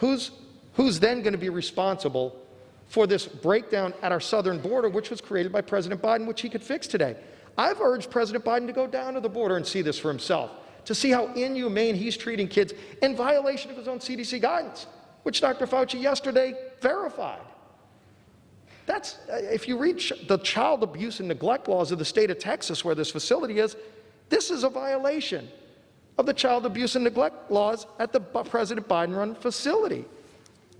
Who's then going to be responsible for this breakdown at our southern border, which was created by President Biden, which he could fix today? I've urged President Biden to go down to the border and see this for himself, to see how inhumane he's treating kids in violation of his own CDC guidance, which Dr. Fauci yesterday verified. That's, if you read the child abuse and neglect laws of the state of Texas, where this facility is, this is a violation of the child abuse and neglect laws at the President Biden-run facility.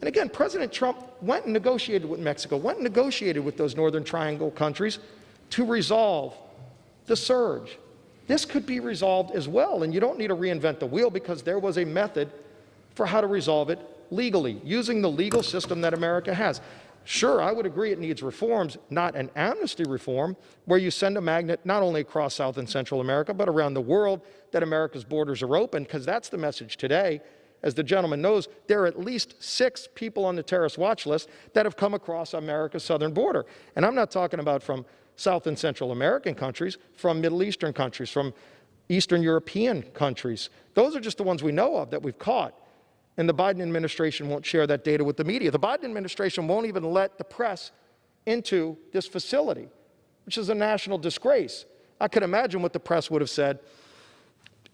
And again, President Trump went and negotiated with Mexico, went and negotiated with those Northern Triangle countries to resolve the surge. This could be resolved as well, and you don't need to reinvent the wheel, because there was a method for how to resolve it legally, using the legal system that America has. Sure, I would agree it needs reforms, not an amnesty reform, where you send a magnet not only across South and Central America, but around the world, that America's borders are open, because that's the message today. As the gentleman knows, there are at least 6 people on the terrorist watch list that have come across America's southern border. And I'm not talking about from South and Central American countries, from Middle Eastern countries, from Eastern European countries. Those are just the ones we know of that we've caught. And the Biden administration won't share that data with the media. The Biden administration won't even let the press into this facility, which is a national disgrace. I could imagine what the press would have said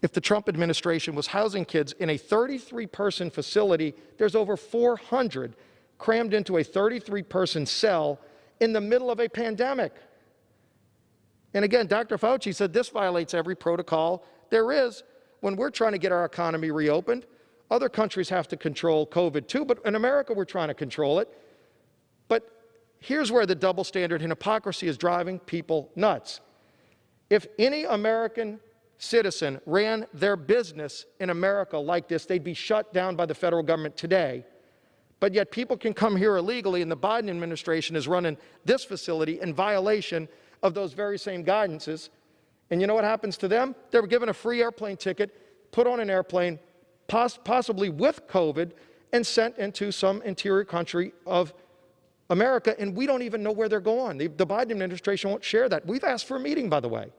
if the Trump administration was housing kids in a 33-person facility. There's over 400 crammed into a 33-person cell in the middle of a pandemic. And again, Dr. Fauci said this violates every protocol there is when we're trying to get our economy reopened. Other countries have to control COVID too, but in America we're trying to control it. But here's where the double standard and hypocrisy is driving people nuts. If any American citizen ran their business in America like this, they'd be shut down by the federal government today. But yet people can come here illegally, and the Biden administration is running this facility in violation of those very same guidances. And you know what happens to them? They were given a free airplane ticket, put on an airplane, possibly with COVID, and sent into some interior country of America, and we don't even know where they're going. The Biden administration won't share that. We've asked for a meeting, by the way.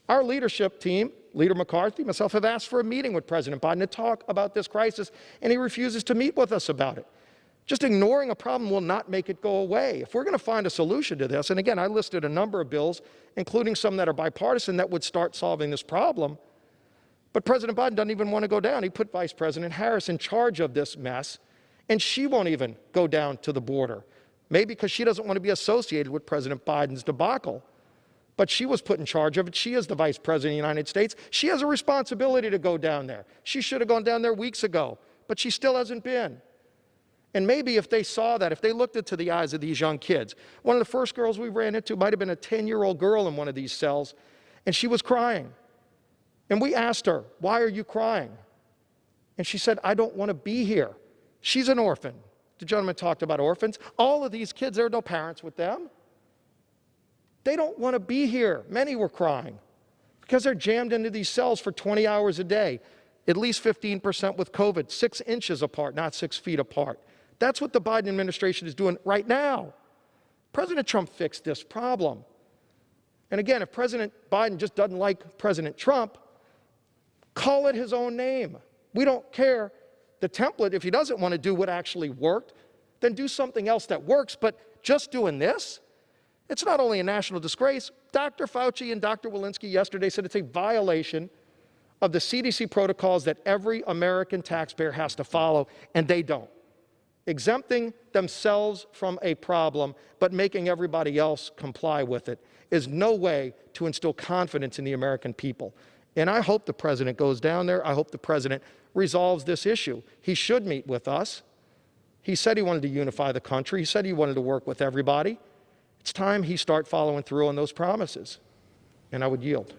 Our leadership team, Leader McCarthy, myself, have asked for a meeting with President Biden to talk about this crisis, and he refuses to meet with us about it. Just ignoring a problem will not make it go away. If we're going to find a solution to this, and again, I listed a number of bills, including some that are bipartisan, that would start solving this problem, but President Biden doesn't even want to go down. He put Vice President Harris in charge of this mess, and she won't even go down to the border. Maybe because she doesn't want to be associated with President Biden's debacle. But she was put in charge of it. She is the Vice President of the United States. She has a responsibility to go down there. She should have gone down there weeks ago, but she still hasn't been. And maybe if they saw that, if they looked into the eyes of these young kids, one of the first girls we ran into might have been a 10-year-old girl in one of these cells, and she was crying. And we asked her, "Why are you crying?" And she said, "I don't want to be here." She's an orphan. The gentleman talked about orphans. All of these kids, there are no parents with them. They don't want to be here. Many were crying because they're jammed into these cells for 20 hours a day, at least 15% with COVID, 6 inches apart, not 6 feet apart. That's what the Biden administration is doing right now. President Trump fixed this problem. And again, if President Biden just doesn't like President Trump, call it his own name. We don't care the template. If he doesn't want to do what actually worked, then do something else that works. But just doing this, it's not only a national disgrace. Dr. Fauci and Dr. Walensky yesterday said it's a violation of the CDC protocols that every American taxpayer has to follow, and they don't. Exempting themselves from a problem, but making everybody else comply with it is no way to instill confidence in the American people. And I hope the president goes down there. I hope the president resolves this issue. He should meet with us. He said he wanted to unify the country. He said he wanted to work with everybody. It's time he start following through on those promises. And I would yield.